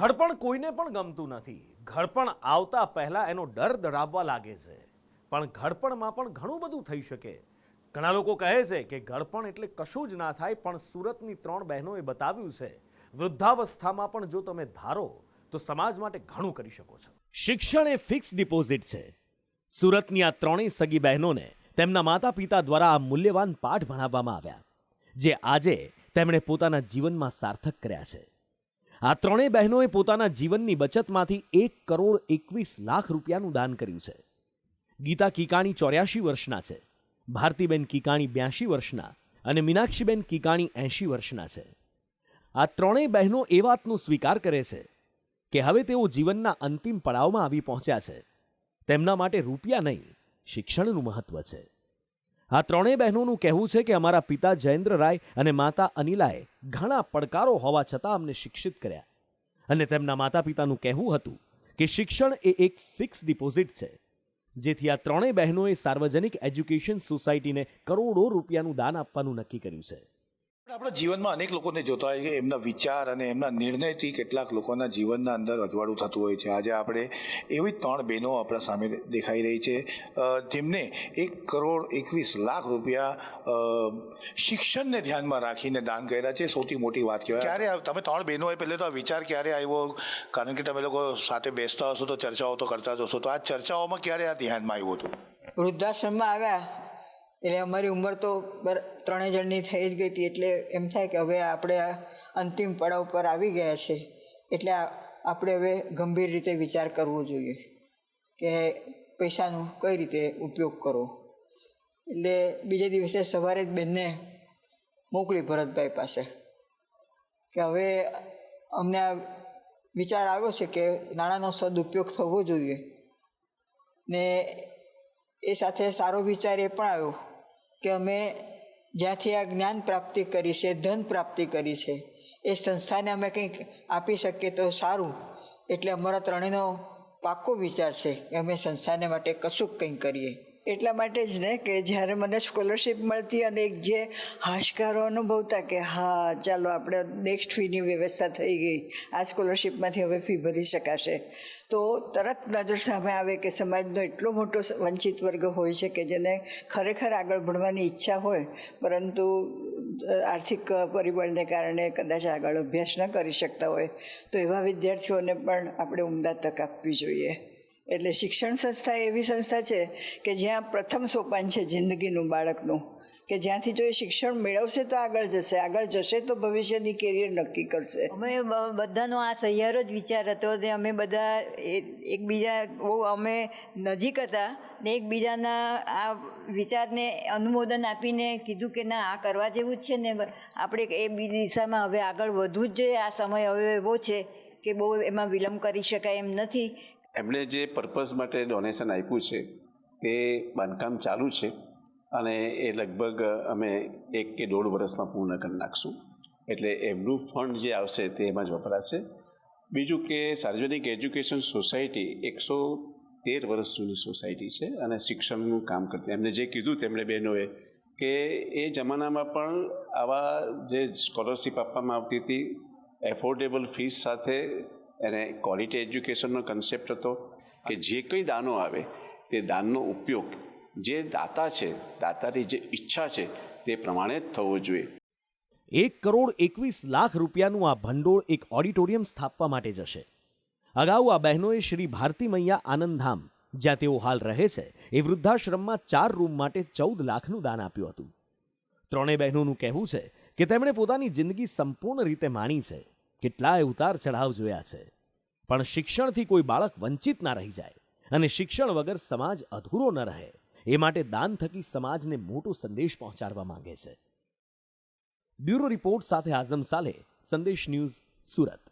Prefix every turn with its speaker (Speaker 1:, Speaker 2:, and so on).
Speaker 1: ઘડપણ કોઈને પણ ગમતું નથી. ઘડપણ આવતા પહેલા એનો ડર ડરાવવા લાગે છે. પણ ઘડપણમાં પણ ઘણું બધું થઈ શકે. ઘણા લોકો કહે છે કે ઘડપણ એટલે કશું જ ના થાય, પણ સુરતની 3 બહેનોએ બતાવ્યું છે વૃદ્ધાવસ્થામાં પણ જો તમે ધારો તો સમાજ માટે ઘણું કરી શકો છો. શિક્ષણ એ ફિક્સ ડિપોઝિટ છે. સુરતની આ 3 સગી બહેનોને તેમના માતા પિતા દ્વારા આ મૂલ્યવાન પાઠ ભણાવવામાં આવ્યા, જે આજે તેમણે પોતાના જીવનમાં સાર્થક કર્યા છે. આ 3 બહેનોએ પોતાના જીવનની બચતમાંથી 1,21,00,000 રૂપિયાનું દાન કર્યું છે. ગીતા કીકાણી 84 વર્ષના છે, ભારતીબેન કીકાણી 82 વર્ષના અને મીનાક્ષીબેન કીકાણી 80 વર્ષના છે. આ 3 બહેનો એ વાતનો સ્વીકાર કરે છે કે હવે તેઓ જીવનના અંતિમ પડાવમાં આવી પહોંચ્યા છે. તેમના માટે રૂપિયા નહીં, શિક્ષણનું મહત્વ છે. આ 3 બહેનોનું કહેવું છે કે અમારા પિતા જયેન્દ્ર રાય અને માતા અનિલાએ ઘણા પડકારો હોવા છતાં અમને શિક્ષિત કર્યા, અને તેમના માતા પિતાનું કહેવું હતું કે શિક્ષણ એ એક ફિક્સ ડિપોઝિટ છે. જેથી આ 3 બહેનોએ સાર્વજનિક એજ્યુકેશન સોસાયટીને કરોડો રૂપિયાનું દાન આપવાનું નક્કી કર્યું છે.
Speaker 2: આપણા જીવનમાં અનેક લોકોને જોતા હોય કે એમના વિચાર અને એમના નિર્ણયથી કેટલાક લોકોના જીવનના અંદર અજવાળું થતું હોય છે. આજે આપણે એવી 3 બહેનો આપણા સામે દેખાઈ રહી છે, જેમને 1,21,00,000 રૂપિયા શિક્ષણને ધ્યાનમાં રાખીને દાન કર્યા છે. સૌથી મોટી વાત કહેવાય. ક્યારે તમે 3 બહેનોએ પહેલે તો આ વિચાર ક્યારે આવ્યો? કારણ કે તમે લોકો સાથે બેસતા હશો તો ચર્ચાઓ તો કરતા જ હશો, તો આ ચર્ચાઓમાં ક્યારે આ ધ્યાનમાં આવ્યું હતું?
Speaker 3: વૃદ્ધાશ્રમમાં આવ્યા એટલે અમારી ઉંમર તો 3 જણની થઈ જ ગઈ હતી, એટલે એમ થાય કે હવે આપણે અંતિમ પડાવ પર આવી ગયા છે, એટલે આપણે હવે ગંભીર રીતે વિચાર કરવો જોઈએ કે પૈસાનો કઈ રીતે ઉપયોગ કરવો. એટલે બીજે દિવસે સવારે જ બેનને મોકલી ભરતભાઈ પાસે કે હવે અમને આ વિચાર આવ્યો છે કે નાણાંનો સદુપયોગ થવો જોઈએ. ને એ સાથે સારો વિચાર એ પણ આવ્યો કે અમે જ્યાંથી આ જ્ઞાન પ્રાપ્તિ કરી છે, ધન પ્રાપ્તિ કરી છે, એ સંસ્થાને અમે કંઈક આપી શકીએ તો સારું. એટલે અમારા 3નો પાક્કો વિચાર છે કે અમે સંસ્થાને માટે કશુંક કંઈક કરીએ. એટલા માટે જ ને કે જ્યારે મને સ્કોલરશિપ મળતી અને એક જે હાશકારો અનુભવતા કે હા ચાલો આપણે નેક્સ્ટ ફીની વ્યવસ્થા થઈ ગઈ, આ સ્કોલરશિપમાંથી હવે ફી ભરી શકાશે, તો તરત નજર સામે આવે કે સમાજનો એટલો મોટો વંચિત વર્ગ હોય છે કે જેને ખરેખર આગળ ભણવાની ઈચ્છા હોય, પરંતુ આર્થિક પરિબળને કારણે કદાચ આગળ અભ્યાસ ન કરી શકતા હોય, તો એવા વિદ્યાર્થીઓને પણ આપણે ઉમદા તક આપવી જોઈએ. એટલે શિક્ષણ સંસ્થા એવી સંસ્થા છે કે જ્યાં પ્રથમ સોપાન છે જિંદગીનું, બાળકનું, કે જ્યાંથી જો એ શિક્ષણ મેળવશે તો આગળ જશે તો ભવિષ્યની કેરિયર નક્કી કરશે.
Speaker 4: અમે બધાનો આ સહિયારો જ વિચાર હતો ને અમે બધા એકબીજા બહુ અમે નજીક હતા ને એકબીજાના આ વિચારને અનુમોદન આપીને કીધું કે ના આ કરવા જેવું જ છે ને આપણે એ દિશામાં હવે આગળ વધવું જ જોઈએ. આ સમય હવે એવો છે કે બહુ એમાં વિલંબ કરી શકાય એમ નથી.
Speaker 5: એમણે જે પર્પઝ માટે ડોનેશન આપ્યું છે તે બાંધકામ ચાલુ છે અને એ લગભગ અમે 1 કે 1.5 વર્ષમાં પૂર્ણ કરી નાખશું. એટલે એમનું ફંડ જે આવશે તે એમાં જ વપરાશે. બીજું કે સાર્વજનિક એજ્યુકેશન સોસાયટી 113 વર્ષ જૂની સોસાયટી છે અને શિક્ષણનું કામ કરતી. એમને જે કીધું તેમણે બહેનોએ કે એ જમાનામાં પણ આવા જે સ્કોલરશિપ આપવામાં આવતી હતી એફોર્ડેબલ ફીસ સાથે, એને ક્વોલિટી એજ્યુકેશનનો કન્સેપ્ટ હતો કે જે કંઈ દાનો આવે તે દાનનો ઉપયોગ જે દાતા છે, દાતાની જે ઈચ્છા છે તે પ્રમાણે જ થવો જોઈએ.
Speaker 1: 1,21,00,000 રૂપિયાનું આ ભંડોળ એક ઓડિટોરિયમ સ્થાપવા માટે જશે. અગાઉ આ બહેનોએ શ્રી ભારતી મૈયા આનંદધામ, જ્યાં તેઓ હાલ રહે છે, એ વૃદ્ધાશ્રમમાં 4 રૂમ માટે 14 લાખનું દાન આપ્યું હતું. 3 બહેનોનું કહેવું છે કે તેમણે પોતાની જિંદગી સંપૂર્ણ રીતે માણી છે, કેટલાય ઉતાર ચઢાવ જોયા છે, પણ શિક્ષણથી કોઈ બાળક વંચિત ના રહી જાય અને શિક્ષણ વગર સમાજ અધૂરો ન રહે, એ માટે દાન થકી સમાજને મોટો સંદેશ પહોંચાડવા માંગે છે. બ્યુરો રિપોર્ટ સાથે આઝમ સાલેહ, સંદેશ ન્યૂઝ, સુરત.